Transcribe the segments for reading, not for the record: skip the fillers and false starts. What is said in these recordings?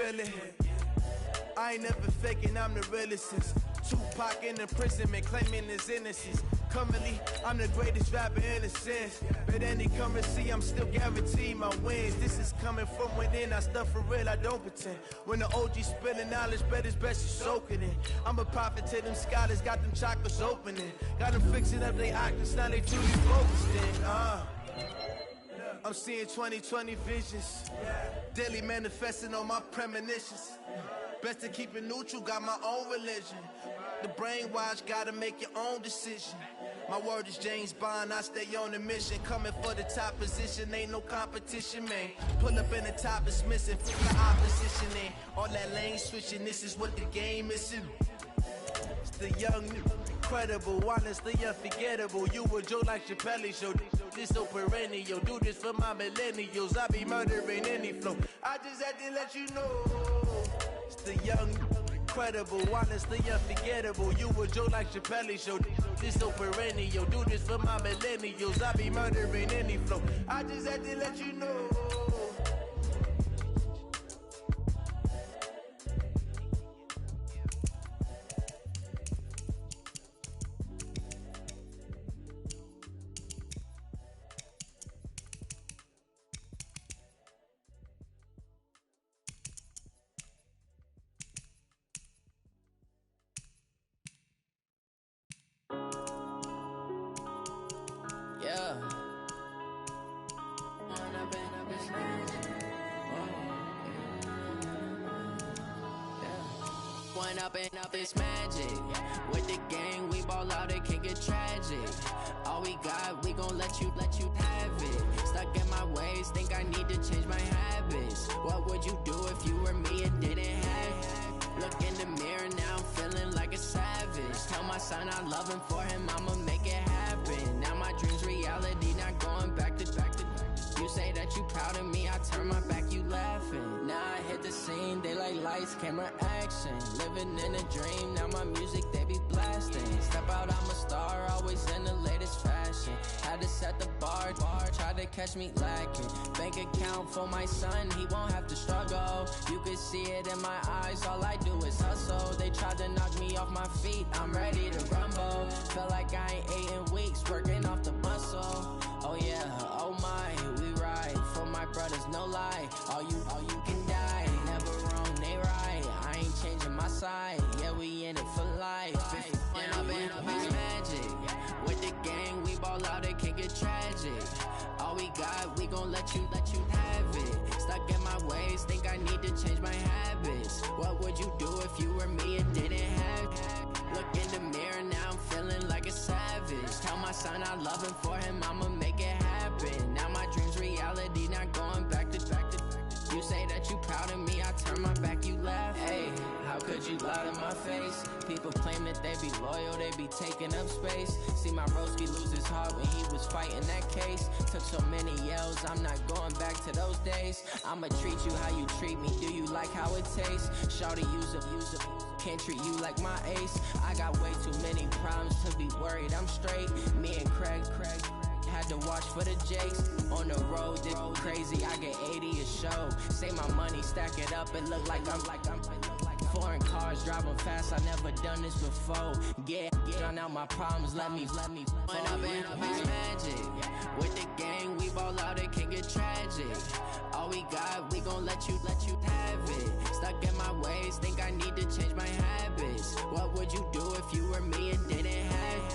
feeling. I ain't never faking, I'm the realest since Tupac in imprisonment, claiming his innocence. Currently, I'm the greatest rapper in a sense. But any currency, I'm still guaranteed my wins. This is coming from within, I stuff for real, I don't pretend. When the OG spilling knowledge, bet it's best you soak it in. I'm a prophet to them scholars, got them chakras opening. Got them fixing up they octaves, now they truly focused in. I'm seeing 2020 visions, daily manifesting on my premonitions. Best to keep it neutral, got my own religion. The brainwash, gotta make your own decision. My word is James Bond, I stay on the mission. Coming for the top position, ain't no competition, man. Pull up in the top, it's missing, the opposition ain't. All that lane switching, this is what the game is. It's the young, incredible, honestly unforgettable. You a joke like Chappelle show. This so perennial, do this for my millennials. I be murdering any flow. I just had to let you know. It's the young, incredible, honestly unforgettable. You a joke like Chappelle show. This so perennial, do this for my millennials. I be murdering any flow. I just had to let you know. Up it's magic. With the gang, we ball out, it can get tragic. All we got, we gon' let you have it. Stuck in my ways, think I need to change my habits. What would you do if you were me and didn't have it? Look in the mirror, now I'm feeling like a savage. Tell my son I love him, for him I'ma make it happen. Now my dream's reality, not going back to. You say that you proud of me, I turn my back, you laughing. Now I hit the scene, they like lights, camera, action. Living in a dream, now my music, they be blasting. Step out, I'm a star, always in the latest fashion. Had to set the bar, try to catch me lacking. Bank account for my son, he won't have to struggle. You can see it in my eyes, all I do is hustle. They tried to knock me off my feet, I'm ready to rumble. Feel like I ain't ate in weeks, working off the muscle. Oh yeah, oh my, we ride for my brothers, no lie. All you can die, never wrong, they right. I ain't changing my side, yeah, we in it for life. When up it's magic. With the gang, we ball out, it can get tragic. All we got, we gon' let you have it. Stuck in my ways, think I need to change my habits. What would you do if you were me and didn't have it? Look in the mirror, now I'm feeling like a savage. Tell my son I love him, for him I'ma make it happen. Now my dream's reality, not going back to. You say that you proud of me, I turn my back, you laugh. Hey, how could you lie to my face? People claim that they be loyal, they be taking up space. See my broski lose his heart when he was fighting that case. Took so many yells, I'm not going back to those days. I'ma treat you how you treat me, do you like how it tastes? Shawty, use up, can't treat you like my ace. I got way too many problems to be worried, I'm straight. Me and Craig had to watch for the Jakes. On the road, did crazy, I get 80 a show. Say my money, stack it up, it look like I'm foreign cars, driving fast, I never done this before. Get drown out my problems, let me When up it's magic. With the gang, we ball out, it can get tragic. All we got, we gon' let you have it. Stuck in my ways, think I need to change my habits. What would you do if you were me and didn't have it?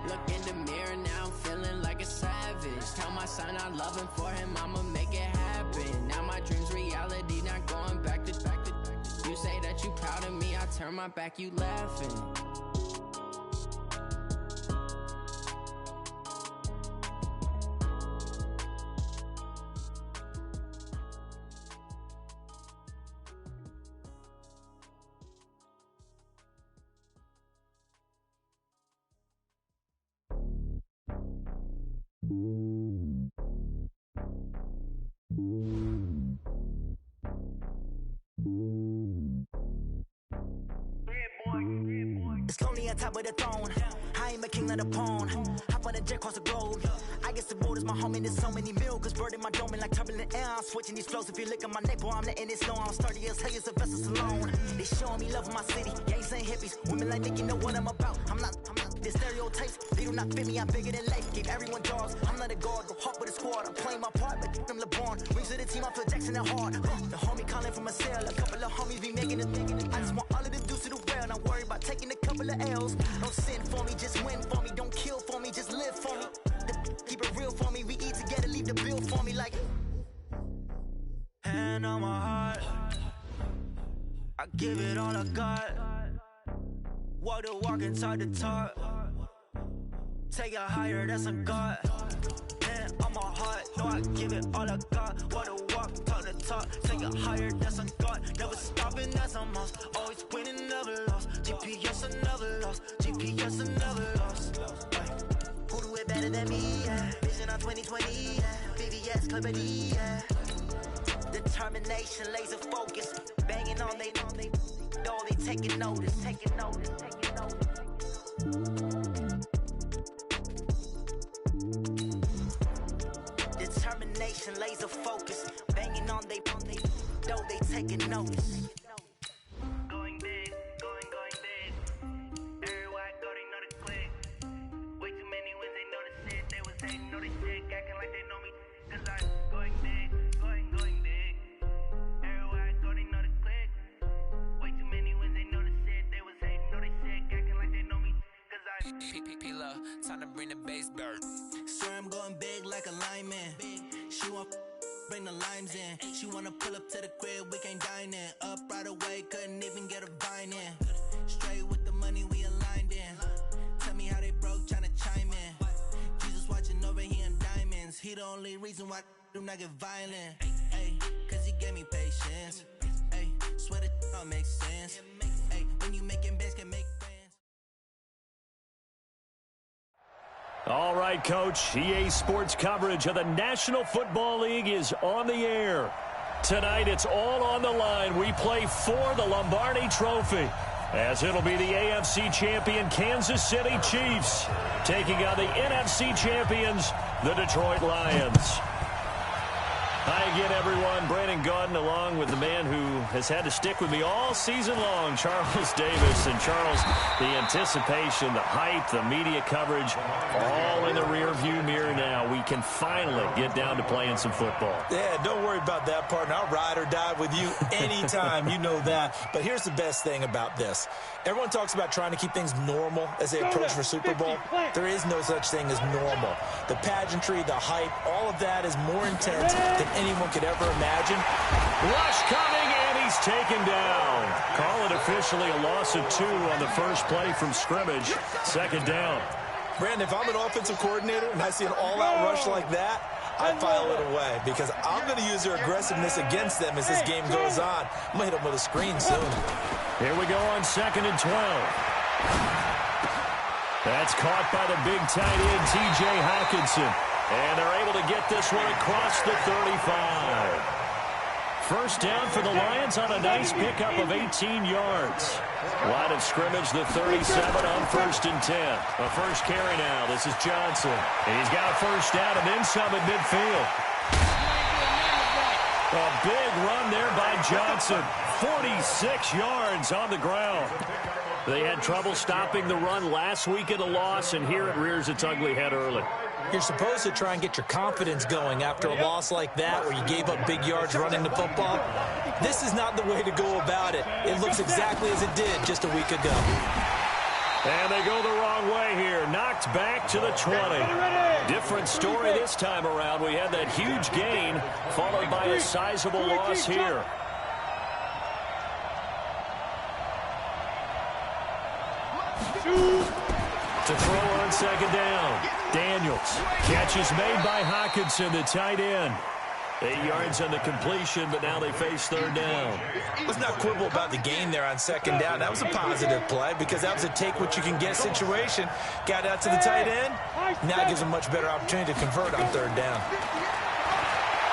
Look in the mirror, now I'm feeling like a savage. Tell my son I love him, for him I'ma make it happen. Now my dream's reality, not going back to. You say that you proud of me, I turn my back, you laughing. It's lonely on top of the throne. I ain't a king, not a pawn. Hop on a jet across the globe. I guess the road is my home and there's so many milk. Cause bird in my dome and like turbulent air. I'm switching these flows. If you look at my neck, boy, I'm letting it slow. I'm sturdy as hell, it's a us alone. They showing me love in my city. Gangs ain't hippies. Women like Nick, you know what I'm about. I'm not the stereotypes. They do not fit me. I'm bigger than life. Gave everyone jobs. I'm not a guard. Go hard with a squad. I'm playing my part, but them LeBron. Rings to the team. I feel Jackson and hard. The homie calling from a cell. A couple of homies be making it. I just want all of them dudes to do well. Not worry about taking a couple of L's. Don't sin for me, just win for me. Don't kill for me, just live for me. Keep it real for me. We eat together, leave the bill for me like. Hand on my heart, I give it all I got. Walk the walk inside the talk. Take it higher, that's a God. Hand on my heart, no, I give it all I got. Walk the walk, talk the talk. Take it higher, that's a God. Never stopping, that's a must. Always winning, never lost. GPS, I never lost. GPS, I never lost. Who do it better than me? Yeah. Vision on 2020. Yeah. VVS, Clippity. Yeah. Determination, laser focus, banging on they taking notice. Determination, laser focus, banging on they taking notice. Going big, going big. Everywhere I go, they know the click. Way too many wins, they know the shit. They was hating, know the shit, acting like they know me. 'Cause I'm going big, going big. Time to bring the bass bird. Swear I'm going big like a lineman. She want bring the limes in. She wanna pull up to the crib, we can't dine in. Up right away, couldn't even get a vine in. Straight with the money we aligned in. Tell me how they broke, tryna chime in. Jesus watching over here in diamonds. He the only reason why I do not get violent. Ay, 'cause he gave me patience. Ay, swear that all makes sense. Ay, when you making bands can make. All right, Coach. EA Sports coverage of the National Football League is on the air. Tonight, it's all on the line. We play for the Lombardi Trophy, as it'll be the AFC champion Kansas City Chiefs taking on the NFC champions, the Detroit Lions. Hi again, everyone. Brandon Gaudin along with the man who has had to stick with me all season long, Charles Davis. And Charles, the anticipation, the hype, the media coverage, all in the rearview mirror now. We can finally get down to playing some football. Yeah, don't worry about that, partner. I'll ride or die with you anytime. You know that. But here's the best thing about this. Everyone talks about trying to keep things normal as they approach for Super Bowl. There is no such thing as normal. The pageantry, the hype, all of that is more intense than anyone could ever imagine. Rush coming, and he's taken down. Call it officially a loss of 2 on the first play from scrimmage. Second down. Brandon, if I'm an offensive coordinator and I see an all-out rush like that, I file it away because I'm going to use their aggressiveness against them as this game goes on. I'm going to hit them with a screen soon. Here we go on 2nd and 12. That's caught by the big tight end, T.J. Hockenson. And they're able to get this one across the 35. First down for the Lions on a nice pickup of 18 yards. Line of scrimmage, the 37 on 1st and 10. A first carry now. This is Johnson. And he's got a first down and then some at midfield. A big run there by Johnson. 46 yards on the ground. They had trouble stopping the run last week in a loss, and here it rears its ugly head early. You're supposed to try and get your confidence going after a loss like that where you gave up big yards running the football. This is not the way to go about it. It looks exactly as it did just a week ago. And they go the wrong way here. Knocked back to the 20. Different story this time around. We had that huge gain followed by a sizable loss here. To throw on 2nd down. Daniels. Catch is made by Hockenson, the tight end. 8 yards on the completion, but now they face 3rd down. Let's not quibble about the gain there on 2nd down. That was a positive play because that was a take-what-you-can-get situation. Got out to the tight end. Now gives a much better opportunity to convert on 3rd down.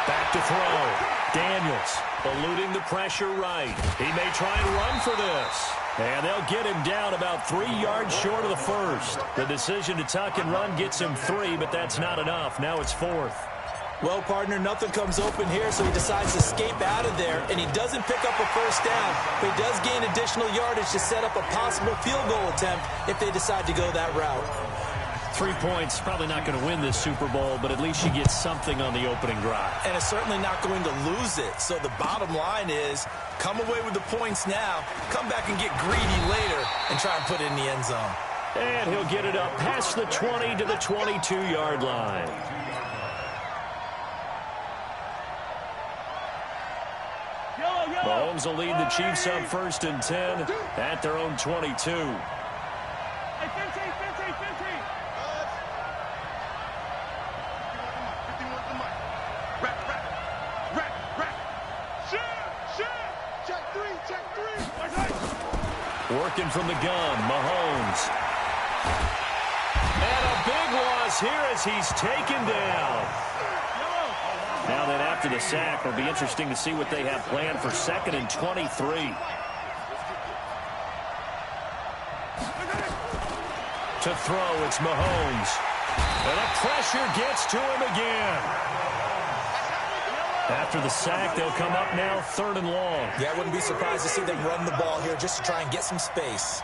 Back to throw. Daniels eluding the pressure right. He may try and run for this. And they'll get him down about 3 yards short of the first. The decision to tuck and run gets him 3, but that's not enough. Now it's 4th. Well, partner, nothing comes open here, so he decides to escape out of there, and he doesn't pick up a first down, but he does gain additional yardage to set up a possible field goal attempt if they decide to go that route. 3 points, probably not going to win this Super Bowl, but at least you get something on the opening drive. And it's certainly not going to lose it. So the bottom line is, come away with the points now, come back and get greedy later, and try and put it in the end zone. And he'll get it up past the 20 to the 22-yard line. Mahomes will lead the Chiefs up 1st and 10 at their own 22. Working from the gun, Mahomes. And a big loss here as he's taken down. Now then, after the sack, it'll be interesting to see what they have planned for 2nd and 23. To throw, it's Mahomes. And the pressure gets to him again. After the sack, they'll come up now 3rd and long. Yeah, I wouldn't be surprised to see them run the ball here just to try and get some space.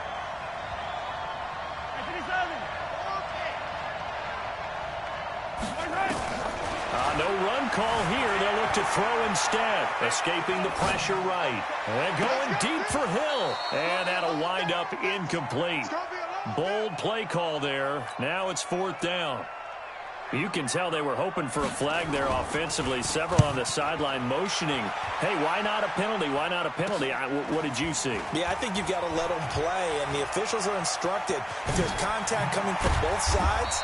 No run call here. They'll look to throw instead. Escaping the pressure right. And going deep for Hill. And that'll wind up incomplete. Bold play call there. Now it's 4th down. You can tell they were hoping for a flag there offensively. Several on the sideline motioning. Hey, why not a penalty? Why not a penalty? What did you see? Yeah, I think you've got to let them play, and the officials are instructed. If there's contact coming from both sides,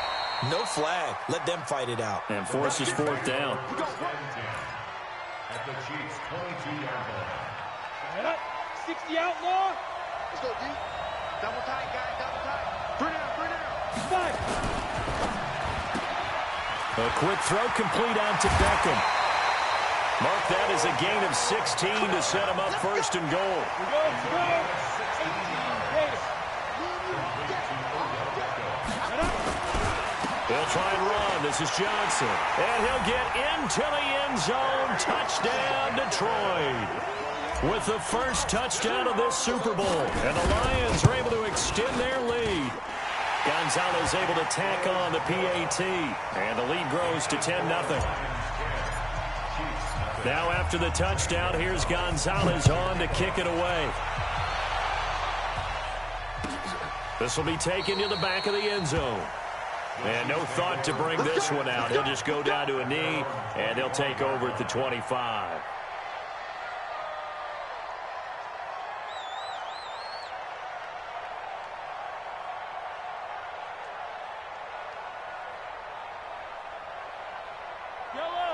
no flag. Let them fight it out. And forces 4th down. At the Chiefs' 22-yard line. 60 outlaw. Let's go, D. Double tight, guys. Double tight. 3 down. 5. A quick throw complete out to Beckham. Mark that as a gain of 16 to set him up 1st and goal. They'll try and run. This is Johnson. And he'll get into the end zone. Touchdown, Detroit. With the first touchdown of this Super Bowl. And the Lions are able to extend their lead. Gonzalez able to tack on the PAT. And the lead grows to 10-0. Now after the touchdown, here's Gonzalez on to kick it away. This will be taken to the back of the end zone. And no thought to bring this one out. He'll just go down to a knee, and he'll take over at the 25.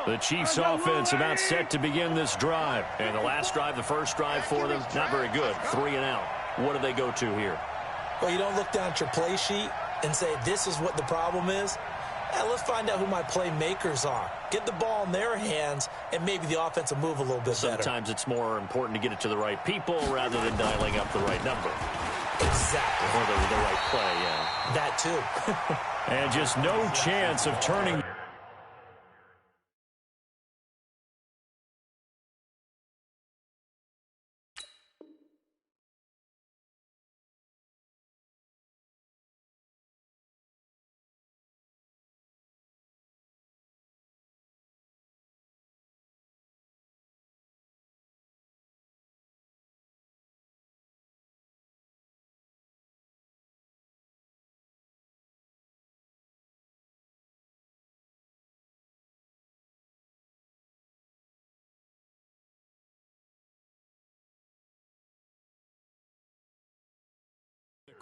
The Chiefs offense about set to begin this drive. And the last drive, the first drive for them, not very good. 3 and out. What do they go to here? Well, you don't look down at your play sheet and say, this is what the problem is. Let's find out who my playmakers are. Get the ball in their hands, and maybe the offense will move a little bit better. Sometimes it's more important to get it to the right people rather than dialing up the right number. Exactly. Or the right play, yeah. That too. And just no chance of turning.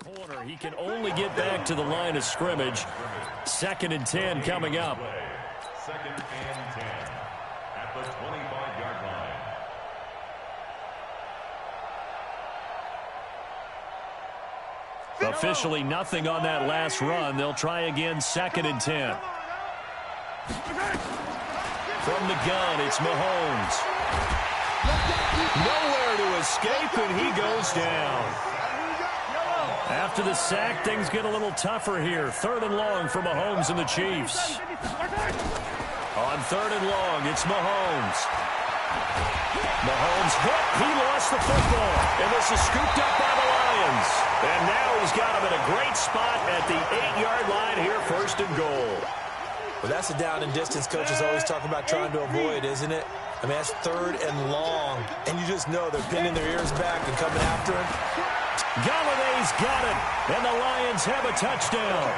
Corner. He can only get back to the line of scrimmage. 2nd and 10 coming up. 2nd and 10 at the 25-yard line. Officially nothing on that last run. They'll try again 2nd and 10. From the gun, it's Mahomes. Nowhere to escape, and he goes down. After the sack, things get a little tougher here. 3rd and long for Mahomes and the Chiefs. On 3rd and long, it's Mahomes. Mahomes hit. He lost the football. And this is scooped up by the Lions. And now he's got him in a great spot at the 8-yard line here, 1st and goal. Well, that's a down and distance coaches always talk about trying to avoid, isn't it? I mean, that's 3rd and long. And you just know they're pinning their ears back and coming after him. Galladay's got it. And the Lions have a touchdown.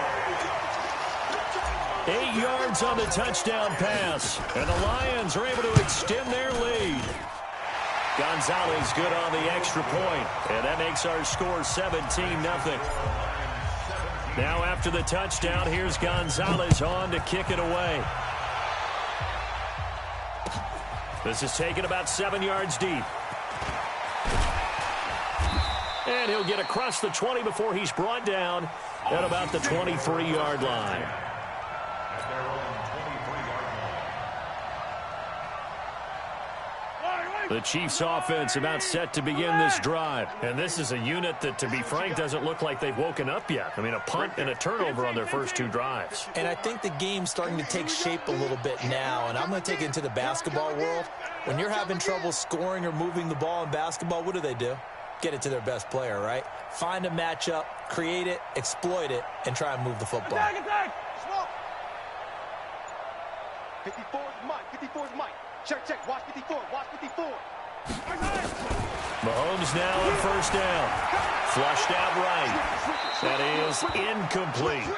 8 yards on the touchdown pass. And the Lions are able to extend their lead. Gonzalez good on the extra point. And that makes our score 17-0. Now after the touchdown, here's Gonzalez on to kick it away. This is taken about 7 yards deep. And he'll get across the 20 before he's brought down at about the 23-yard line. The Chiefs offense about set to begin this drive. And this is a unit that, to be frank, doesn't look like they've woken up yet. I mean, a punt and a turnover on their first 2 drives. And I think the game's starting to take shape a little bit now. And I'm going to take it into the basketball world. When you're having trouble scoring or moving the ball in basketball, what do? Get it to their best player, right? Find a matchup, create it, exploit it, and try and move the football. Attack! 54's Mike. 54's Mike. Check. Watch 54. Watch 54. Mahomes now on 1st down. Flushed out right. That is incomplete.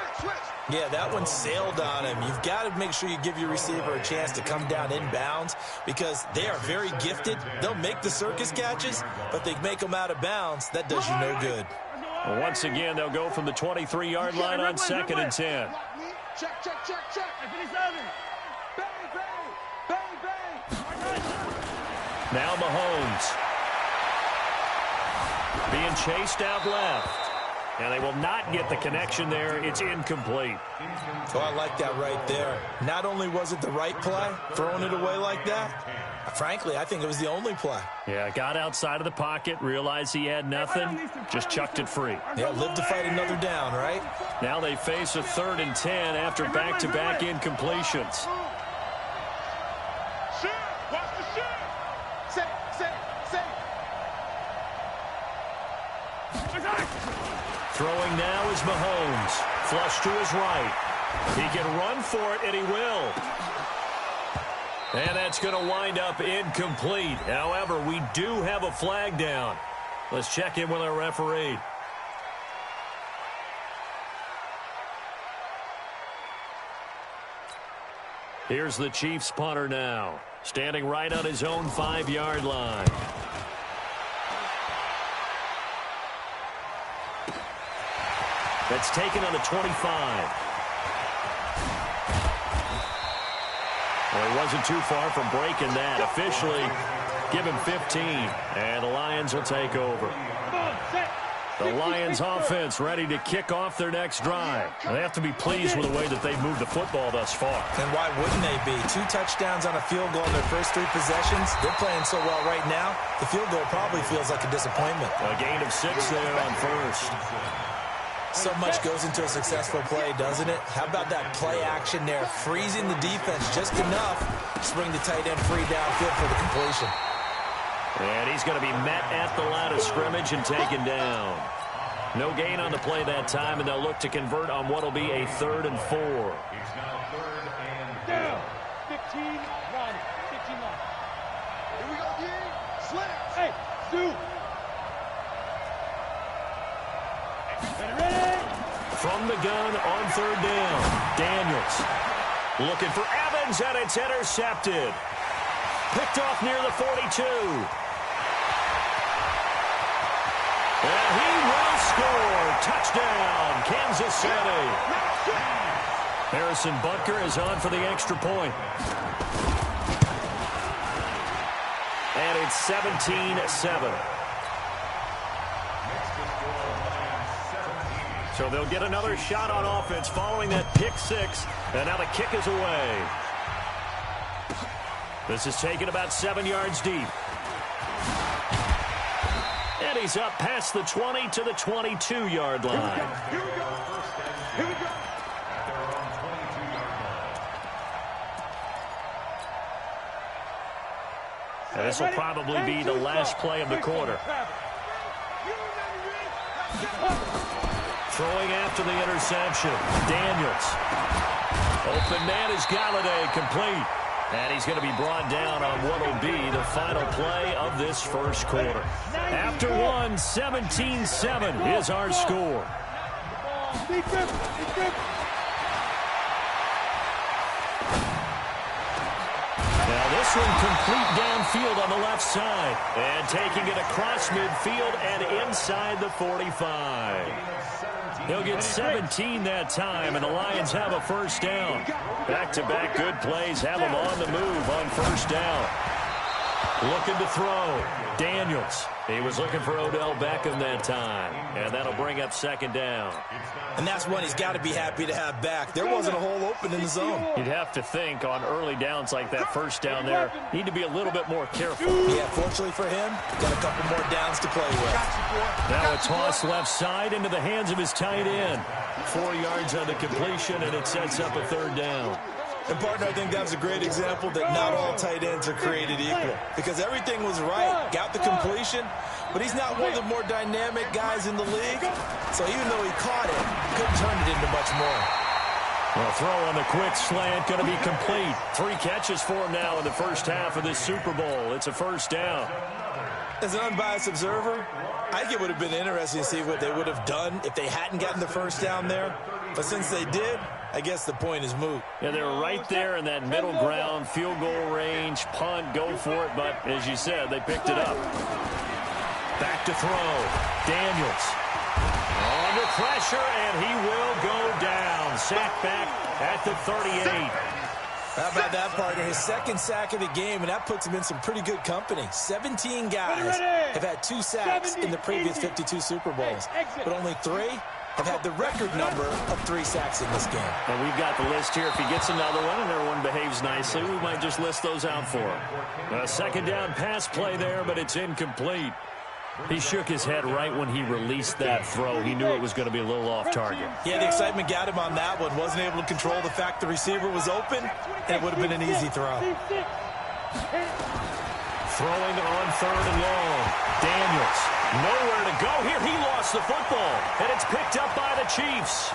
Yeah, that one sailed on him. You've got to make sure you give your receiver a chance to come down inbounds because they are very gifted. They'll make the circus catches, but they make them out of bounds. That does you no good. Well, once again, they'll go from the 23-yard line on 2nd and 10. Check. 57. Now Mahomes. Being chased out left. And they will not get the connection there. It's incomplete. Oh, I like that right there. Not only was it the right play, throwing it away like that, frankly, I think it was the only play. Yeah, got outside of the pocket, realized he had nothing, just chucked it free. Yeah, live to fight another down, right? Now they face a 3rd and 10 after back-to-back incompletions. Watch the shit. Say. Throwing now is Mahomes. Flush to his right. He can run for it, and he will. And that's going to wind up incomplete. However, we do have a flag down. Let's check in with our referee. Here's the Chiefs punter now, standing right on his own 5-yard line. That's taken on the 25. Well, he wasn't too far from breaking that. Officially, give him 15, and the Lions will take over. The Lions offense ready to kick off their next drive. They have to be pleased with the way that they've moved the football thus far. And why wouldn't they be? 2 touchdowns on a field goal in their first 3 possessions. They're playing so well right now, the field goal probably feels like a disappointment. A gain of 6 there on first. So much goes into a successful play, doesn't it? How about that play action there? Freezing the defense just enough to bring the tight end free downfield for the completion. And he's going to be met at the line of scrimmage and taken down. No gain on the play that time, and they'll look to convert on what will be a 3rd and 4. It's now 3rd and down. 15 run. Here we go, D. Slip. Hey, Stu. From the gun on 3rd down, Daniels looking for Evans, and it's intercepted. Picked off near the 42. And he will score. Touchdown, Kansas City. Harrison Butker is on for the extra point. And it's 17-7. So they'll get another shot on offense following that pick 6. And now the kick is away. This is taken about 7 yards deep. And he's up past the 20 to the 22-yard line. Here we go. This will probably be the last play of the quarter. Throwing after the interception. Daniels. Open man is Galladay, complete. And he's going to be brought down on what will be the final play of this first quarter. After one, 17-7 is our score. Now this one complete downfield on the left side. And taking it across midfield and inside the 45. He'll get 17 that time, and the Lions have a first down. Back-to-back good plays have them on the move on first down. Looking to throw. Daniels. He was looking for Odell Beckham that time, and that'll bring up second down. And that's one he's got to be happy to have back. There wasn't a hole open in the zone. You'd have to think on early downs like that first down there, need to be a little bit more careful. Yeah, fortunately for him, got a couple more downs to play with. Now a toss left side into the hands of his tight end. 4 yards on the completion, and it sets up a third down. And, partner, I think that was a great example that not all tight ends are created equal. Because everything was right. Got the completion, but he's not one of the more dynamic guys in the league. So even though he caught it, couldn't turn it into much more. Well, throw on the quick slant, going to be complete. 3 catches for him now in the first half of this Super Bowl. It's a first down. As an unbiased observer, I think it would have been interesting to see what they would have done if they hadn't gotten the first down there. But since they did, I guess the point is moot. Yeah, they're right there in that middle ground, field goal range, punt, go for it. But as you said, they picked it up. Back to throw. Daniels. Under pressure, and he will go down. Sack back at the 38. How about that, partner? His second sack of the game, and that puts him in some pretty good company. 17 guys have had 2 sacks in the previous 52 Super Bowls, but only 3 have had the record number of 3 sacks in this game. And we've got the list here. If he gets another one and everyone behaves nicely, we might just list those out for him. A second down pass play there, but it's incomplete. He shook his head right when he released that throw. He knew it was going to be a little off target. Yeah, the excitement got him on that one. Wasn't able to control the fact the receiver was open, and it would have been an easy throw. Throwing on third and long. Daniels. Nowhere to go here. He lost the football, and it's picked up by the Chiefs.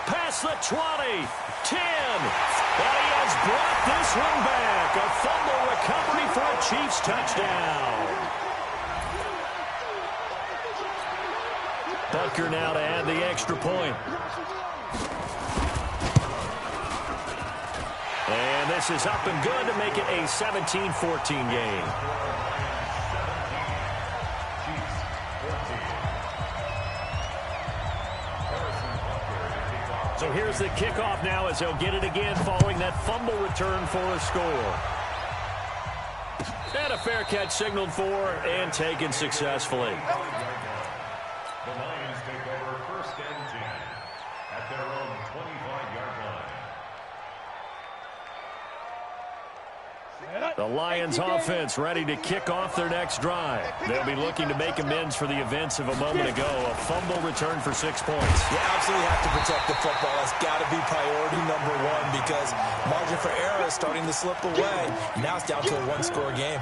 Past the 20, 10, and he has brought this one back. A fumble recovery for a Chiefs touchdown. Butker now to add the extra point. And this is up and good to make it a 17-14 game. So here's the kickoff now as they'll get it again following that fumble return for a score. And a fair catch signaled for and taken successfully. The Lions take over first and 10 at their own 25-yard line. The Lions offense ready to kick off their next drive. They'll be looking to make amends for the events of a moment ago. A fumble return for 6 points. You absolutely have to protect the football. That's got to be priority number 1 because margin for error is starting to slip away. Now it's down to a 1-score game.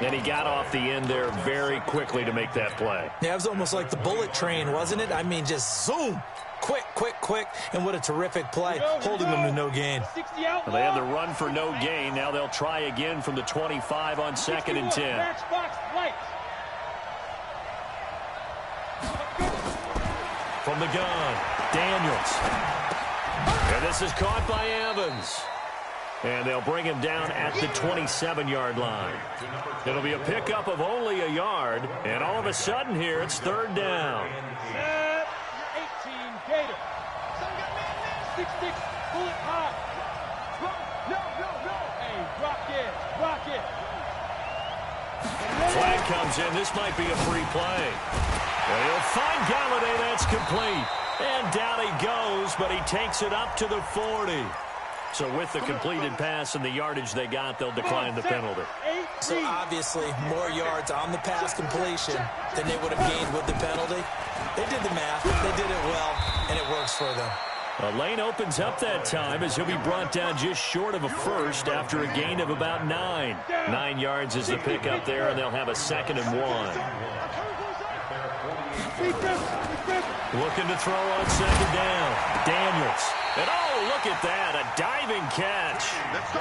And he got off the end there very quickly to make that play. Yeah, it was almost like the bullet train, wasn't it? I mean, just zoom. Quick, quick, quick. And what a terrific play, holding them to no gain. Well, they had the run for no gain. Now they'll try again from the 25 on 2nd and 10. From the gun, Daniels. And this is caught by Evans. And they'll bring him down at the 27-yard line. It'll be a pickup of only a yard. And all of a sudden here, it's third down. 18 Gator. 6-6, bullet high. No. Hey, rock it. Flag comes in. This might be a free play. And he'll find Galladay. That's complete. And down he goes, but he takes it up to the 40. So with the completed pass and the yardage they got, they'll decline the penalty. So obviously more yards on the pass completion than they would have gained with the penalty. They did the math. They did it well, and it works for them. A lane opens up that time as he'll be brought down just short of a first after a gain of about 9. 9 yards is the pickup there, and they'll have a 2nd and 1. Looking to throw on 2nd down. Daniels. And oh, look at that, a diving catch.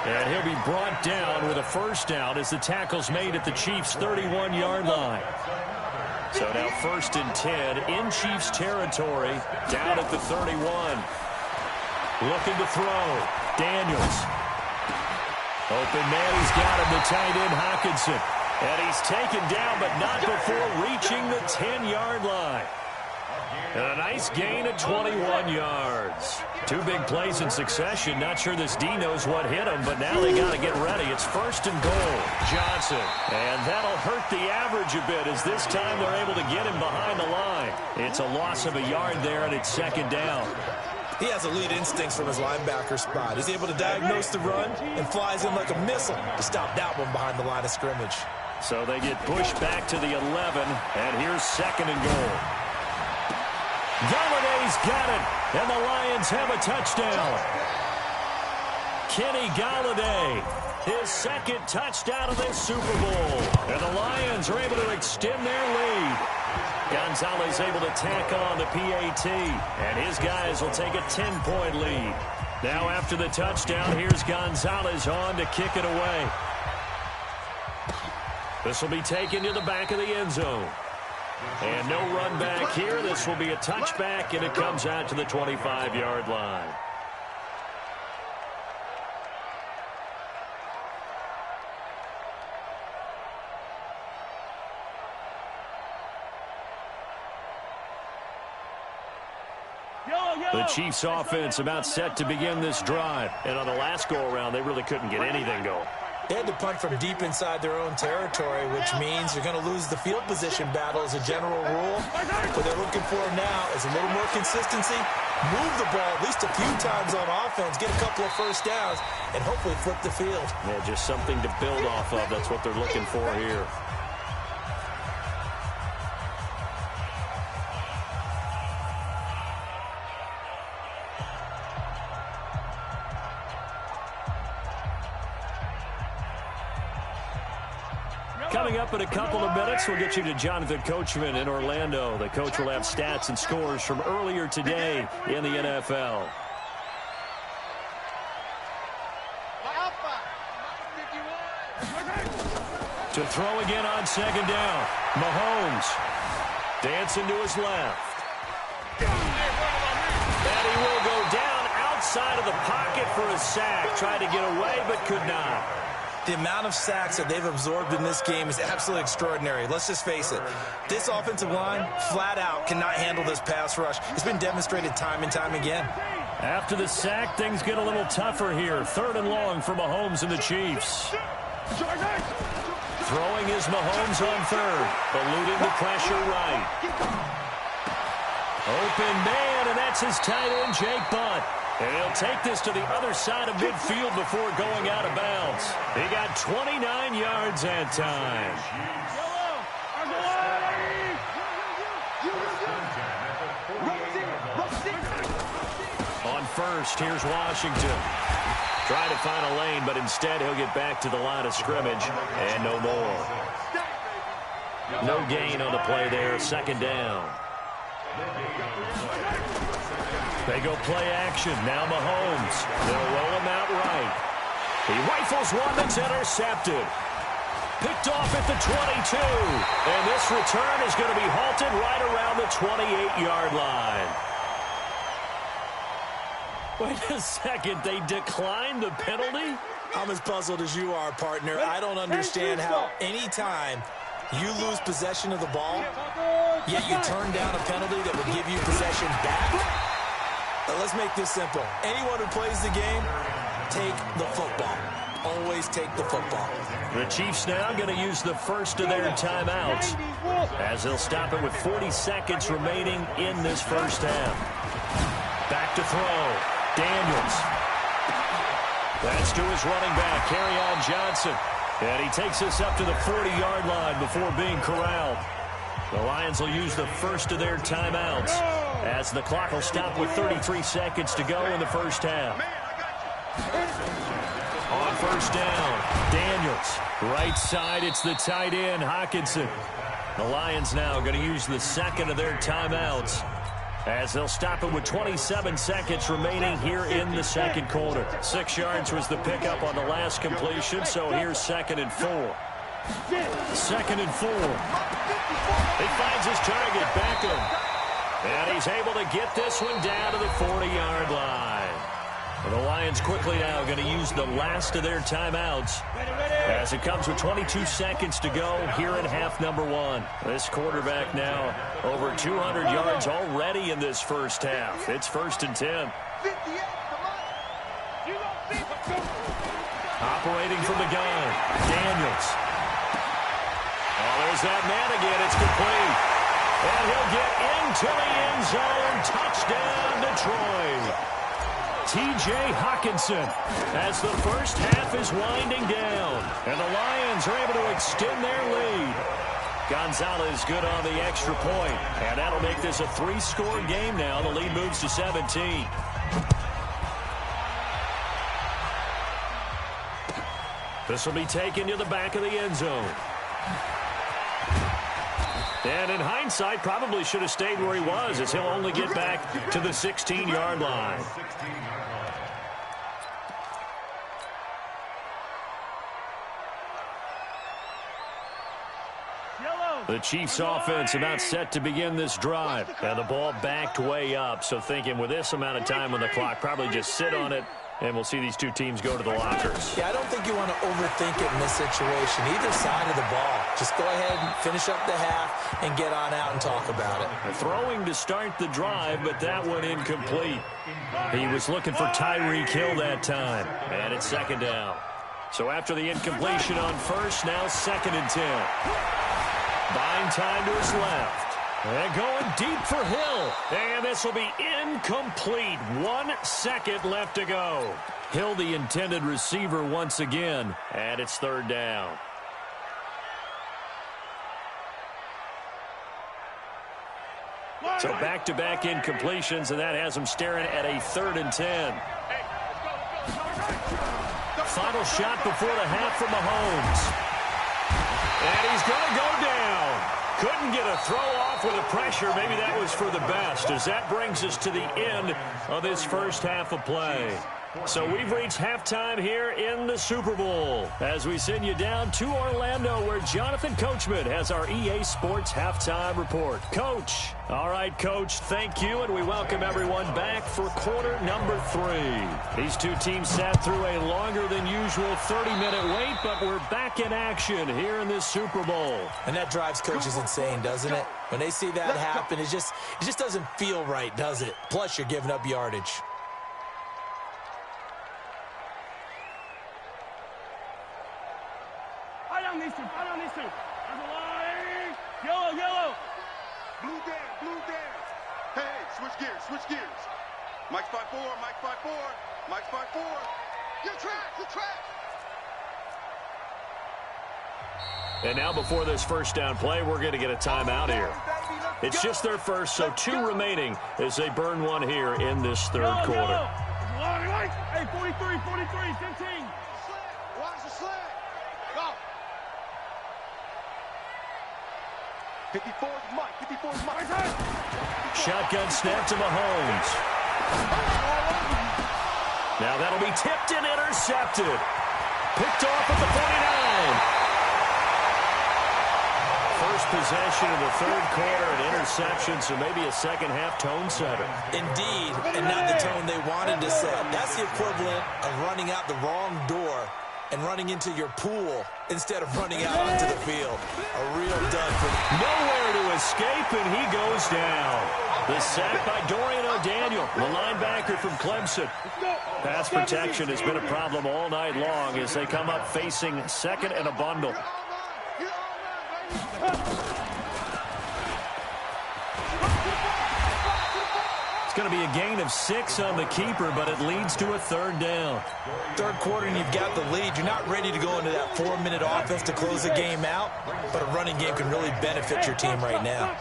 And he'll be brought down with a first down as the tackle's made at the Chiefs' 31-yard line. So now 1st and 10 in Chiefs territory, down at the 31. Looking to throw. Daniels. Open man, he's got him, the tight end Hockenson. And he's taken down, but not before reaching the 10-yard line. And a nice gain of 21 yards. 2 big plays in succession. Not sure this D knows what hit him, but now they got to get ready. It's 1st and goal. Johnson. And that'll hurt the average a bit as this time they're able to get him behind the line. It's a loss of a yard there, and it's 2nd down. He has elite instincts from his linebacker spot. He's able to diagnose the run and flies in like a missile to stop that one behind the line of scrimmage. So they get pushed back to the 11, and here's 2nd and goal. Galladay's got it, and the Lions have a touchdown. Kenny Galladay, his 2nd touchdown of this Super Bowl. And the Lions are able to extend their lead. Gonzalez able to tack on the PAT, and his guys will take a 10-point lead. Now after the touchdown, here's Gonzalez on to kick it away. This will be taken to the back of the end zone. And no run back here. This will be a touchback, and it comes out to the 25-yard line. The Chiefs offense about set to begin this drive. And on the last go-around, they really couldn't get anything going. They had to punt from deep inside their own territory, which means you're going to lose the field position battle as a general rule. What they're looking for now is a little more consistency, move the ball at least a few times on offense, get a couple of first downs, and hopefully flip the field. Yeah, just something to build off of. That's what they're looking for here. Coming up in a couple of minutes, we'll get you to Jonathan Coachman in Orlando. The coach will have stats and scores from earlier today in the NFL. To throw again on 2nd down. Mahomes dancing to his left. And he will go down outside of the pocket for a sack. Tried to get away, but could not. The amount of sacks that they've absorbed in this game is absolutely extraordinary. Let's just face it. This offensive line, flat out, cannot handle this pass rush. It's been demonstrated time and time again. After the sack, things get a little tougher here. 3rd and long for Mahomes and the Chiefs. Throwing is Mahomes on 3rd. Eluding the pressure right. Open man, and that's his tight end, Jake Butt. And he'll take this to the other side of midfield before going out of bounds. He got 29 yards that time. On 1st, here's Washington. Trying to find a lane, but instead he'll get back to the line of scrimmage. And no more. No gain on the play there. 2nd down. They go play action. Now Mahomes. They'll roll him out right. He rifles one that's intercepted. Picked off at the 22. And this return is going to be halted right around the 28-yard line. Wait a second. They declined the penalty? I'm as puzzled as you are, partner. I don't understand how any time you lose possession of the ball, yet you turn down a penalty that would give you possession back. Let's make this simple. Anyone who plays the game, take the football. Always take the football. The Chiefs now going to use the first of their timeouts as they'll stop it with 40 seconds remaining in this first half. Back to throw. Daniels. That's to his running back, Kerryon Johnson. And he takes us up to the 40-yard line before being corralled. The Lions will use the first of their timeouts as the clock will stop with 33 seconds to go in the first half. On first down, Daniels. Right side, it's the tight end, Hockenson. The Lions now going to use the second of their timeouts as they'll stop it with 27 seconds remaining here in the second quarter. 6 yards was the pickup on the last completion, so here's 2nd and 4. 2nd and 4. He finds his target, Beckham. And he's able to get this one down to the 40-yard line. And the Lions quickly now going to use the last of their timeouts as it comes with 22 seconds to go here in half number 1. This quarterback now over 200 yards already in this first half. It's 1st and 10. Operating from the gun, Daniels. Oh, there's that man again. It's complete. And he'll get into the end zone. Touchdown, Detroit. T.J. Hockenson as the first half is winding down. And the Lions are able to extend their lead. Gonzalez good on the extra point. And that'll make this a 3-score game now. The lead moves to 17. This will be taken to the back of the end zone. And in hindsight, probably should have stayed where he was, as he'll only get back to the 16-yard line. The Chiefs offense about set to begin this drive. And the ball backed way up, so thinking with this amount of time on the clock, probably just sit on it, and we'll see these two teams go to the lockers. Yeah, I don't think you want to overthink it in this situation. Either side of the ball. Just go ahead and finish up the half and get on out and talk about it. Throwing to start the drive, but that one incomplete. He was looking for Tyreek Hill that time. And it's 2nd down. So after the incompletion on first, now 2nd and 10. Buying time to his left. And going deep for Hill. And this will be incomplete. 1 second left to go. Hill, the intended receiver once again. And it's 3rd down. So back-to-back incompletions, and that has him staring at a 3rd and 10. Final shot before the half from Mahomes. And he's going to go down. Couldn't get a throw off with the pressure. Maybe that was for the best, as that brings us to the end of this first half of play. So we've reached halftime here in the Super Bowl as we send you down to Orlando, where Jonathan Coachman has our EA Sports halftime report. Coach. All right, Coach, thank you, and we welcome everyone back for quarter number 3. These two teams sat through a longer than usual 30-minute wait, but we're back in action here in this Super Bowl. And that drives coaches insane, doesn't it? When they see that happen, it just doesn't feel right, does it? Plus, you're giving up yardage. These two. There's a line. Yellow. Blue down. Hey, switch gears. Mike's 5-4. Mike's 5-4. Your track. And now before this first down play, we're going to get a timeout here. It's just their first, so 2 remaining as they burn one here in this third quarter. Hey, 43, 15. Watch the slant. Go. 54's Mike. Shotgun snap to Mahomes. Now that'll be tipped and intercepted. Picked off at the 49. First possession of the third quarter, an interception, so maybe a second half tone setter. Indeed, and not the tone they wanted to set. That's the equivalent of running out the wrong door and running into your pool instead of running out onto the field. A real dud for them. Nowhere to escape, and he goes down. The sack by Dorian O'Daniel, the linebacker from Clemson. Pass protection has been a problem all night long as they come up facing second and a bundle. going to be a gain of 6 on the keeper, but it leads to a third down. Third quarter and you've got the lead. You're not ready to go into that 4-minute offense to close the game out, but a running game can really benefit your team right now.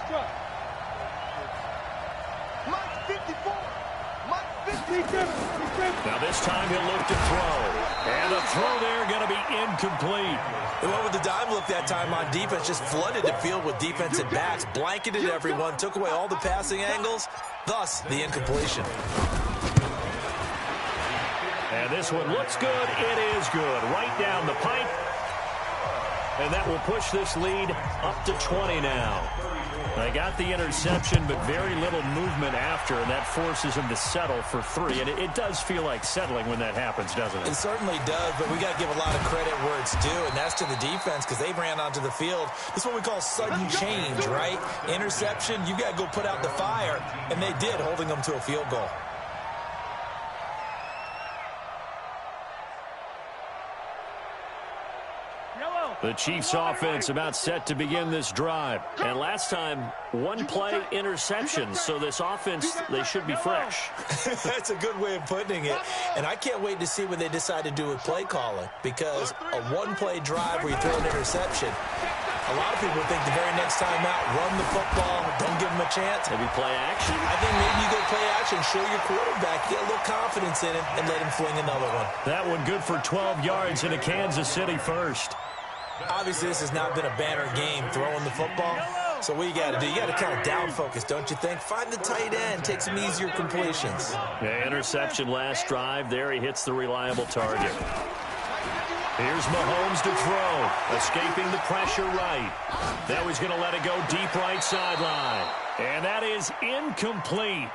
Now this time he'll look to throw. And the throw there going to be incomplete. They went with the dime look that time on defense, just flooded the field with defensive backs, blanketed everyone, took away all the passing angles, thus the incompletion. And this one looks good. It is good. Right down the pipe. And that will push this lead up to 20 now. They got the interception, but very little movement after, and that forces him to settle for 3. And it does feel like settling when that happens, doesn't it? It certainly does, but we got to give a lot of credit where it's due, and that's to the defense because they ran onto the field. This is what we call sudden change, right? Interception, you got to go put out the fire, and they did, holding them to a field goal. The Chiefs offense about set to begin this drive. And last time, 1-play interception. So this offense, they should be fresh. That's a good way of putting it. And I can't wait to see what they decide to do with play calling. Because a 1-play drive where you throw an interception, a lot of people think the very next time out, run the football, don't give them a chance. Maybe play action? I think maybe you go play action, show your quarterback, get a little confidence in him, and let him fling another one. That one good for 12 yards into Kansas City first. Obviously, this has not been a banner game throwing the football. So what you got to do, you got to kind of down focus, don't you think? Find the tight end, take some easier completions. Yeah, interception last drive. There he hits the reliable target. Here's Mahomes to throw, escaping the pressure right. Now he's going to let it go deep right sideline. And that is incomplete.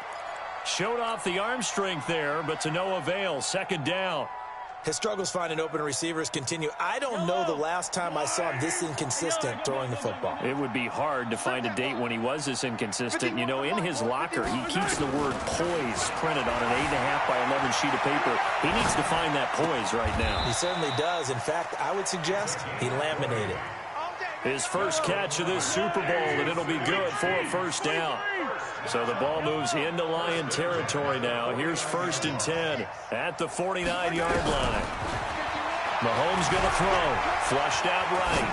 Showed off the arm strength there, but to no avail. Second down. His struggles finding open receivers continue. I don't know the last time I saw him this inconsistent throwing the football. It would be hard to find a date when he was this inconsistent. You know, in his locker, he keeps the word poise printed on an 8.5 by 11 sheet of paper. He needs to find that poise right now. He certainly does. In fact, I would suggest he laminated. His first catch of this Super Bowl, and it'll be good for a first down. So the ball moves into Lion territory now. Here's 1st and 10 at the 49-yard line. Mahomes going to throw. Flushed out right.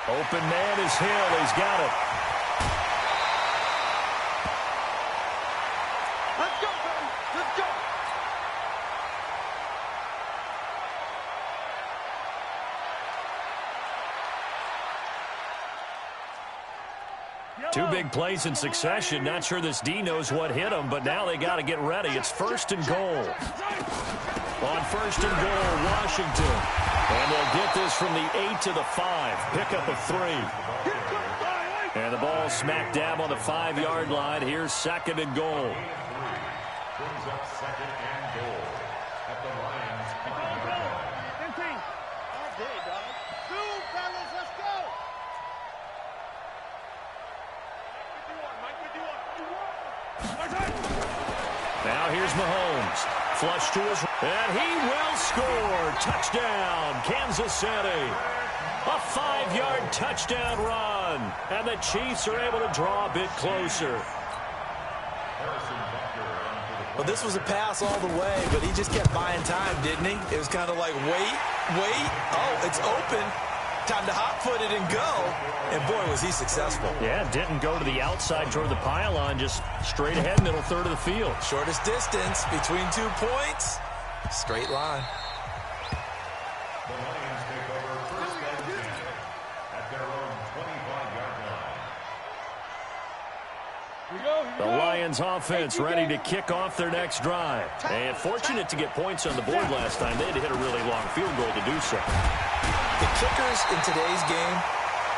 Open man is Hill. He's got it. Let's go, baby. Let's go. Two big plays in succession. Not sure this D knows what hit him, but now they got to get ready. It's 1st and goal. On 1st and goal, Washington. And they'll get this from the 8 to the 5. Pick up of 3. And the ball smack dab on the 5-yard line. Here's 2nd and goal. Brings up 2nd and goal at the Lions' 5-yard line. All day, dog. Two, fellas, let's go. Now here's Mahomes. Flush to his right. And he will score. Touchdown, Kansas City. A 5-yard touchdown run. And the Chiefs are able to draw a bit closer. Well, this was a pass all the way, but he just kept buying time, didn't he? It was kind of like, wait. Oh, it's open. Time to hot-foot it and go. And, boy, was he successful. Yeah, didn't go to the outside toward the pylon, just straight ahead, middle third of the field. Shortest distance between 2 points. Straight line. The Lions take over 1st and 10 at their own 25-yard line. The Lions offense ready to kick off their next drive. And fortunate to get points on the board last time. They had to hit a really long field goal to do so. The kickers in today's game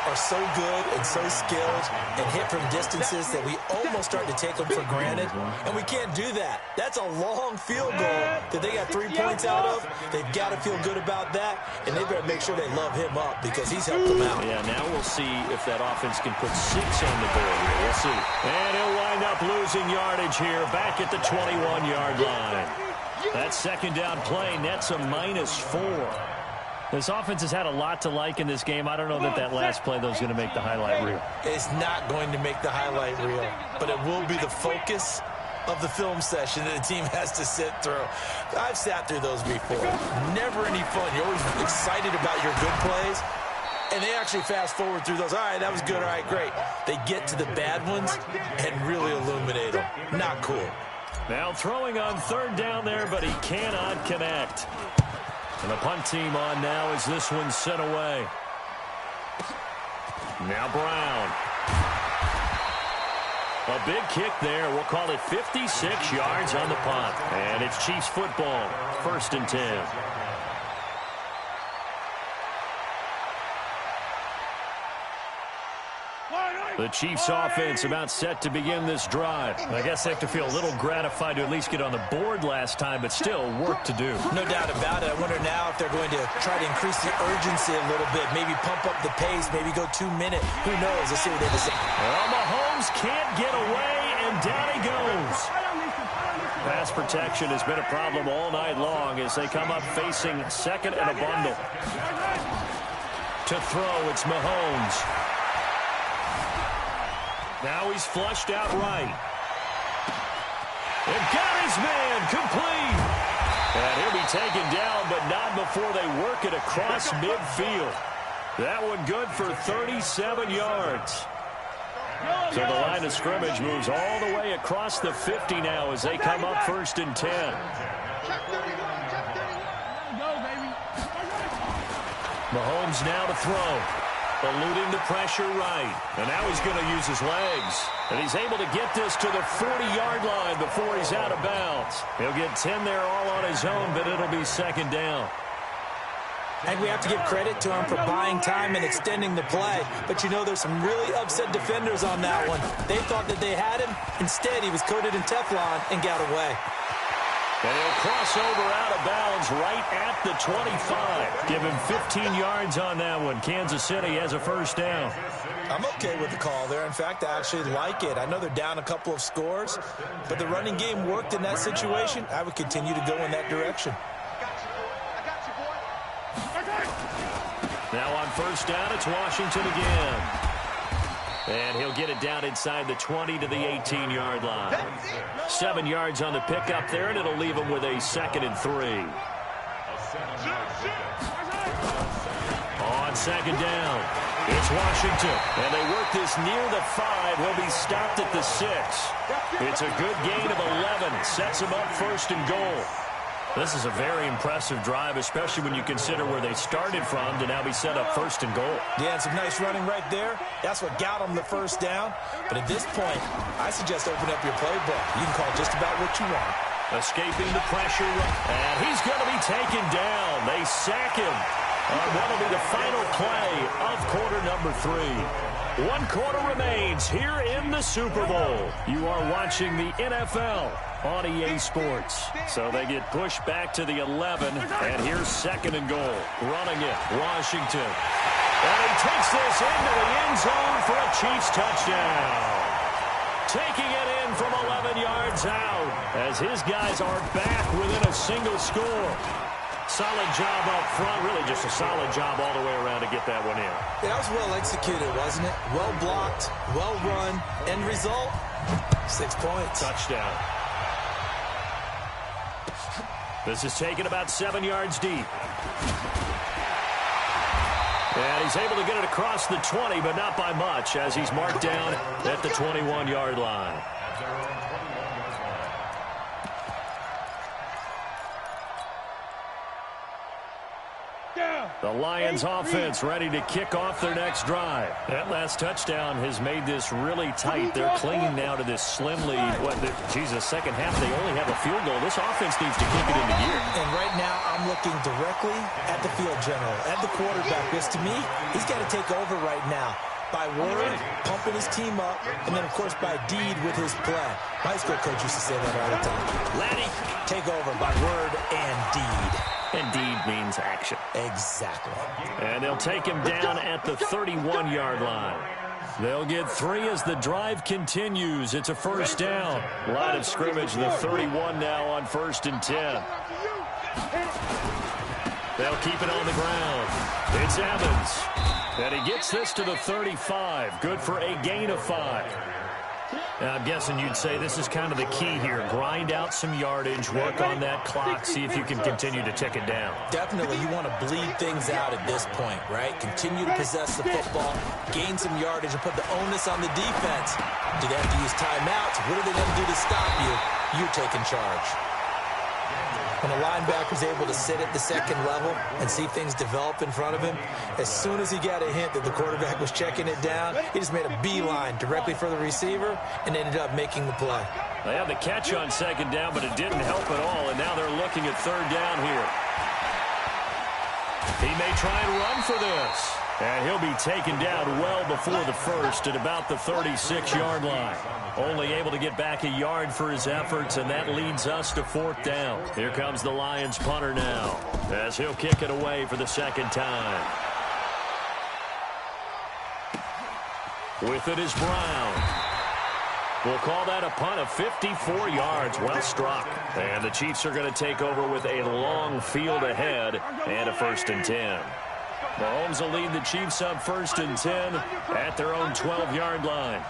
are so good and so skilled and hit from distances that we almost start to take them for granted, and we can't do that. That's a long field goal that they got 3 points out of. They've got to feel good about that, and they better make sure they love him up because he's helped them out. Yeah, now we'll see if that offense can put 6 on the board here. We'll see. And he'll wind up losing yardage here back at the 21-yard line. That second down play nets a -4. This offense has had a lot to like in this game. I don't know that last play, though, is going to make the highlight reel. It's not going to make the highlight reel, but it will be the focus of the film session that the team has to sit through. I've sat through those before. Never any fun. You're always excited about your good plays, and they actually fast forward through those. All right, that was good. All right, great. They get to the bad ones and really illuminate them. Not cool. Now throwing on third down there, but he cannot connect. And the punt team on now as this one's sent away. Now Brown. A big kick there. We'll call it 56 yards on the punt. And it's Chiefs football. 1st and 10. The Chiefs offense about set to begin this drive. I guess they have to feel a little gratified to at least get on the board last time, but still work to do. No doubt about it. I wonder now if they're going to try to increase the urgency a little bit, maybe pump up the pace, maybe go 2 minute. Who knows? Let's see what they decide. Well, Mahomes can't get away, and down he goes. Pass protection has been a problem all night long as they come up facing second and a bundle. To throw, it's Mahomes. Now he's flushed out right. And got his man complete. And he'll be taken down, but not before they work it across midfield. That one good for 37 yards. So the line of scrimmage moves all the way across the 50 now as they come up 1st and 10. Mahomes now to throw. Eluding the pressure right. And now he's going to use his legs. And he's able to get this to the 40-yard line before he's out of bounds. He'll get 10 there all on his own, but it'll be 2nd down. And we have to give credit to him for buying time and extending the play. But, you know, there's some really upset defenders on that one. They thought that they had him. Instead, he was coated in Teflon and got away. And he'll cross over out of bounds right at the 25. Give him 15 yards on that one. Kansas City has a 1st down. I'm okay with the call there. In fact, I actually like it. I know they're down a couple of scores, but the running game worked in that situation. I would continue to go in that direction. Now on 1st down, it's Washington again. And he'll get it down inside the 20 to the 18-yard line. 7 yards on the pickup there, and it'll leave him with a 2nd and 3. On 2nd down, it's Washington. And they work this near the 5. He'll be stopped at the 6. It's a good gain of 11. Sets him up 1st and goal. This is a very impressive drive, especially when you consider where they started from to now be set up 1st and goal. Yeah, and some nice running right there. That's what got them the 1st down. But at this point, I suggest open up your playbook. You can call just about what you want. Escaping the pressure, and he's going to be taken down. They sack him on what will be the final play of quarter number 3. 1 quarter remains here in the Super Bowl. You are watching the NFL on EA Sports. So they get pushed back to the 11, and here's 2nd and goal. Running it, Washington. And he takes this into the end zone for a Chiefs touchdown. Taking it in from 11 yards out as his guys are back within a single score. Solid job up front, really just a solid job all the way around to get that one in. Yeah, that was well executed, wasn't it? Well blocked, well run. End result, 6 points. Touchdown. This is taken about 7 yards deep. And he's able to get it across the 20, but not by much, as he's marked down at the 21-yard line. The Lions offense ready to kick off their next drive. That last touchdown has made this really tight. They're clinging now to this slim lead. Second half, they only have a field goal. This offense needs to kick it into gear. And right now, I'm looking directly at the field general, at the quarterback, because to me, he's got to take over right now. By word, pumping his team up, and then, of course, by deed with his play. My high school coach used to say that all the time. Laddie, take over by word and deed. And deed means action. Exactly. And they'll take him down at the 31-yard line. They'll get 3 as the drive continues. It's a 1st down. Line of scrimmage, the 31 now on 1st and 10. They'll keep it on the ground. It's Evans. And he gets this to the 35. Good for a gain of 5. I'm guessing you'd say this is kind of the key here. Grind out some yardage, work on that clock, see if you can continue to tick it down. Definitely, you want to bleed things out at this point, right? Continue to possess the football, gain some yardage, and put the onus on the defense. Do they have to use timeouts? What are they going to do to stop you? You're taking charge. When a linebacker's able to sit at the second level and see things develop in front of him, as soon as he got a hint that the quarterback was checking it down, he just made a beeline directly for the receiver and ended up making the play. They had the catch on second down, but it didn't help at all, and now they're looking at third down here. He may try and run for this. And he'll be taken down well before the first at about the 36-yard line. Only able to get back a yard for his efforts, and that leads us to fourth down. Here comes the Lions punter now, as he'll kick it away for the second time. With it is Brown. We'll call that a punt of 54 yards. Well struck. And the Chiefs are going to take over with a long field ahead and a 1st and 10. Mahomes will lead the Chiefs up 1st and 10 at their own 12-yard line.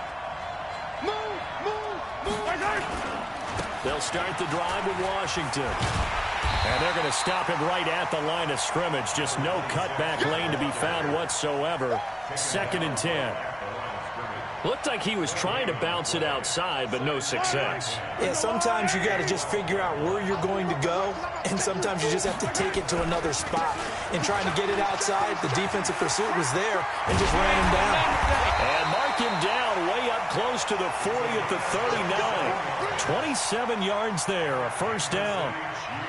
They'll start the drive with Washington. And they're going to stop him right at the line of scrimmage. Just no cutback lane to be found whatsoever. 2nd and 10. Looked like he was trying to bounce it outside, but no success. Yeah, sometimes you got to just figure out where you're going to go, and sometimes you just have to take it to another spot. In trying to get it outside, the defensive pursuit was there and just ran him down. And mark him down way up close to the 40 at the 39. 27 yards there, a 1st down.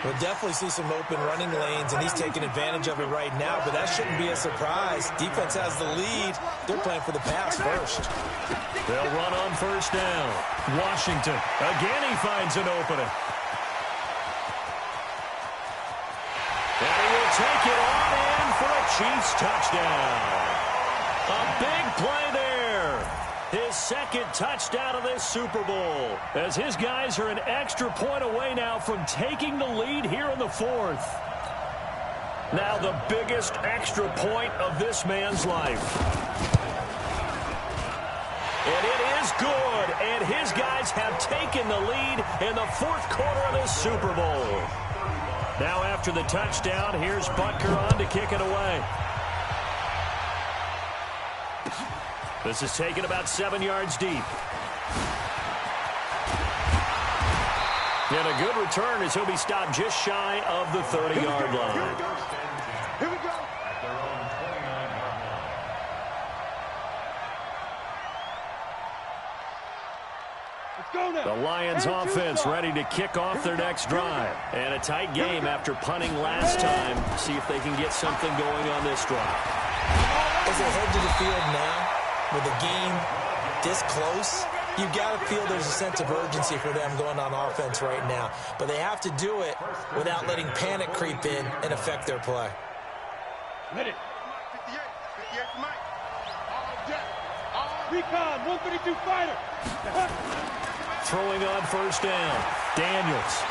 We'll definitely see some open running lanes, and he's taking advantage of it right now, but that shouldn't be a surprise. Defense has the lead. They're playing for the pass first. They'll run on 1st down. Washington. Again, he finds an opening. And he will take it on in for a Chiefs touchdown. A big play there. His 2nd touchdown of this Super Bowl, as his guys are an extra point away now from taking the lead here in the 4th. Now the biggest extra point of this man's life. And it is good, and his guys have taken the lead in the 4th quarter of this Super Bowl. Now after the touchdown, here's Butker on to kick it away. This is taken about 7 yards deep. And a good return as he'll be stopped just shy of the 30-yard line. Here we go. The Lions offense ready to kick off their next drive. And a tight game after punting last time. See if they can get something going on this drive. As they head to the field now, with the game this close, you got to feel there's a sense of urgency for them going on offense right now. But they have to do it without letting panic creep in and affect their play. Ready. 58 for Mike. Recon, 132 fighter. Throwing on 1st down. Daniels.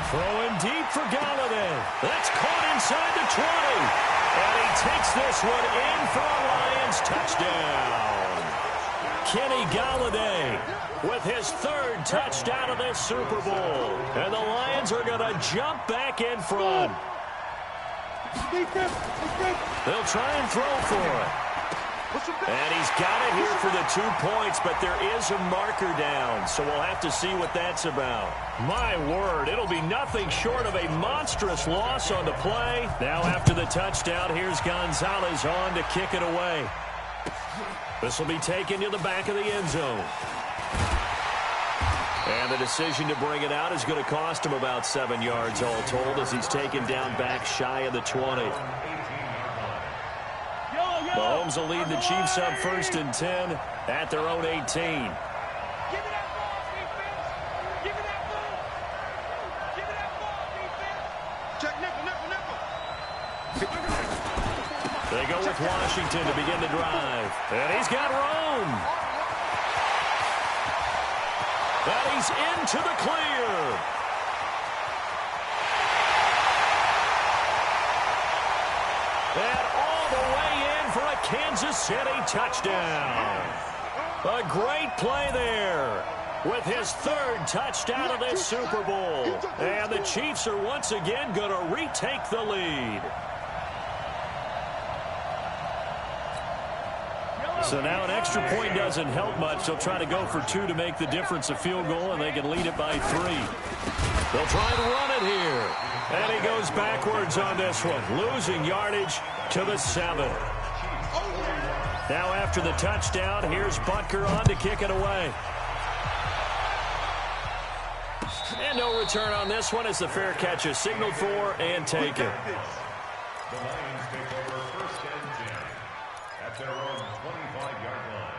Throwing deep for Galladay. That's caught inside the 20. And he takes this one in for a Lions touchdown. Kenny Galladay with his 3rd touchdown of this Super Bowl. And the Lions are going to jump back in front. They'll try and throw for it. And he's got it here for the 2 points, but there is a marker down, so we'll have to see what that's about. My word, it'll be nothing short of a monstrous loss on the play. Now after the touchdown, here's Gonzalez on to kick it away. This will be taken to the back of the end zone. And the decision to bring it out is going to cost him about 7 yards all told, as he's taken down back shy of the 20. Mahomes will lead the Chiefs up 1st and 10 at their own 18. Give me that ball, defense. Give me that ball. Give me that ball, defense. Check nickel. They go with Washington to begin the drive. And he's got room. And he's into the clear. And all the way in for a Kansas City touchdown. A great play there with his third touchdown of this Super Bowl. And the Chiefs are once again going to retake the lead. So now an extra point doesn't help much. They'll try to go for 2 to make the difference a field goal, and they can lead it by 3. They'll try and run it here. And he goes backwards on this one, losing yardage to the 7. Now after the touchdown, here's Butker on to kick it away. And no return on this one as the fair catch is signaled for and taken. The Lions take over first and 10 at their own 25-yard line.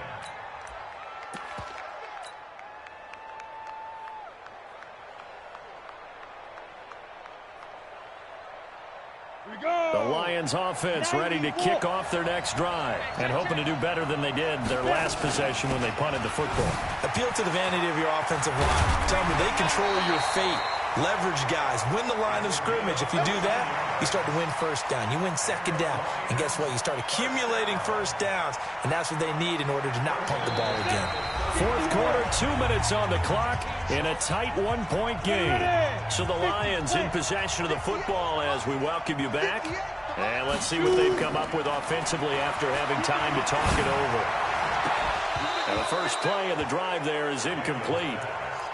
The Lions offense ready to kick off their next drive and hoping to do better than they did their last possession when they punted the football. Appeal to the vanity of your offensive line. Tell them they control your fate. Leverage guys. Win the line of scrimmage. If you do that, you start to win first down. You win second down. And guess what? You start accumulating first downs. And that's what they need in order to not punt the ball again. Fourth quarter, 2 minutes on the clock in a tight one-point game. So the Lions in possession of the football as we welcome you back. And let's see what they've come up with offensively after having time to talk it over. And the first play of the drive there is incomplete.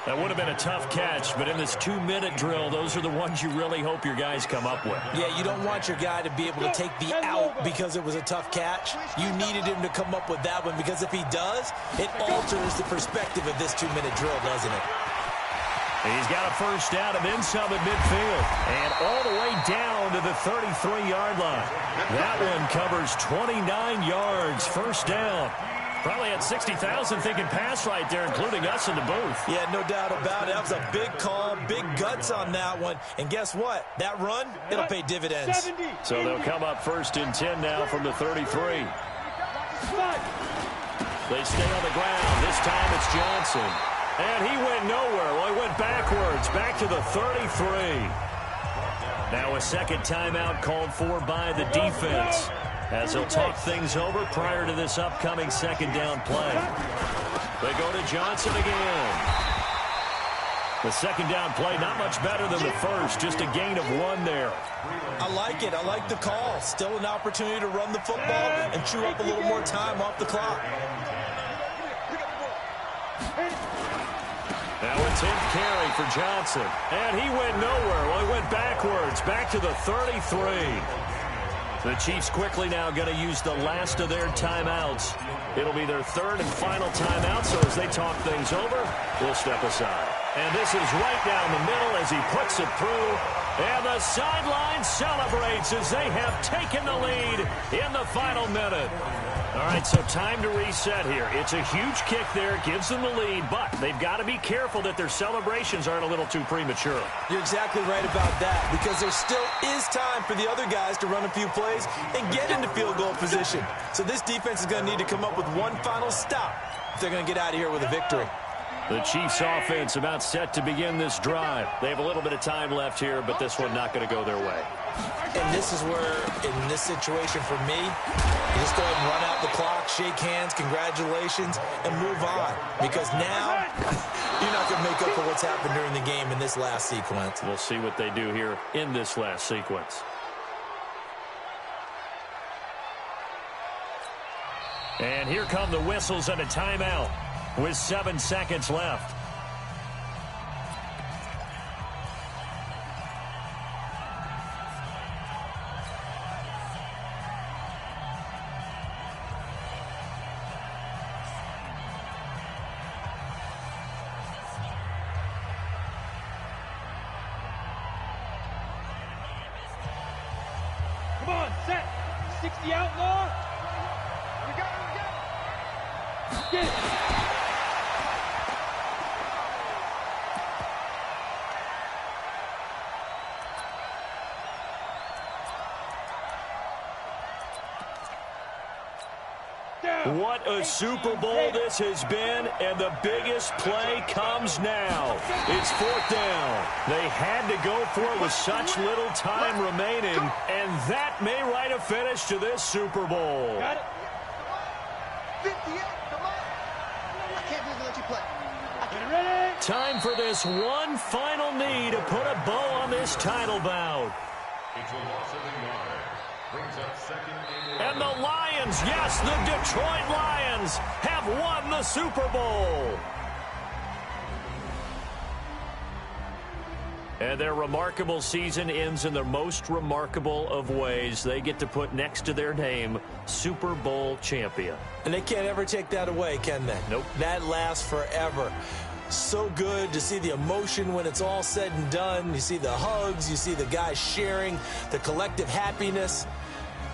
That would have been a tough catch, but in this 2-minute drill, those are the ones you really hope your guys come up with. Yeah, you don't want your guy to be able to take the out because it was a tough catch. You needed him to come up with that one because if he does, it alters the perspective of this 2-minute drill, doesn't it? He's got a first down and then some at midfield. And all the way down to the 33-yard line. That one covers 29 yards, first down. Probably had 60,000 thinking pass right there, including us in the booth. Yeah, no doubt about it. That was a big call, big guts on that one. And guess what? That run, it'll pay dividends. So they'll come up first and 10 now from the 33. They stay on the ground. This time it's Johnson. And he went nowhere. Well, he went backwards, back to the 33. Now a second timeout called for by the defense, as they'll talk things over prior to this upcoming second down play. They go to Johnson again. The second down play, not much better than the first, just a gain of 1 there. I like it. I like the call. Still an opportunity to run the football and chew up a little more time off the clock. Now a 10th carry for Johnson. And he went nowhere. Well, he went backwards, back to the 33. The Chiefs quickly now going to use the last of their timeouts. It'll be their third and final timeout, so as they talk things over, we'll step aside. And this is right down the middle as he puts it through. And the sideline celebrates as they have taken the lead in the final minute. All right, so time to reset here. It's a huge kick there, gives them the lead, but they've got to be careful that their celebrations aren't a little too premature. You're exactly right about that, because there still is time for the other guys to run a few plays and get into field goal position. So this defense is going to need to come up with one final stop if they're going to get out of here with a victory. The Chiefs offense about set to begin this drive. They have a little bit of time left here, but this one not going to go their way. And this is where, in this situation for me, you just go ahead and run out the clock, shake hands, congratulations, and move on. Because now, you're not going to make up for what's happened during the game in this last sequence. We'll see what they do here in this last sequence. And here come the whistles and a timeout with 7 seconds left. Come on, set. 60 outlaw. We go. Get it. What a Super Bowl this has been, and the biggest play comes now. It's 4th down. They had to go for it with such little time remaining, and that may write a finish to this Super Bowl. Got it. 58, come on. Time for this one final knee to put a bow on this title bout. It's a loss of a yard. Brings up second and the Lions, yes, the Detroit Lions have won the Super Bowl. And their remarkable season ends in the most remarkable of ways. They get to put next to their name, Super Bowl champion. And they can't ever take that away, can they? Nope. That lasts forever. So good to see the emotion when it's all said and done. You see the hugs, you see the guys sharing, the collective happiness.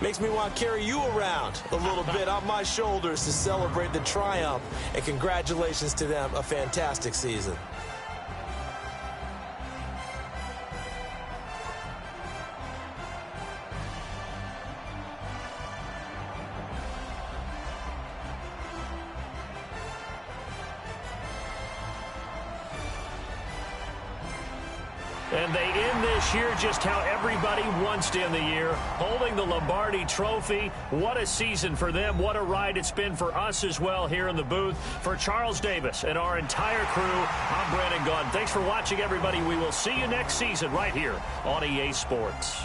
Makes me want to carry you around a little bit on my shoulders to celebrate the triumph. And congratulations to them, a fantastic season. And they end this year just how everybody wants to end the year, holding the Lombardi Trophy. What a season for them. What a ride it's been for us as well here in the booth. For Charles Davis and our entire crew, I'm Brandon Gaudin. Thanks for watching, everybody. We will see you next season right here on EA Sports.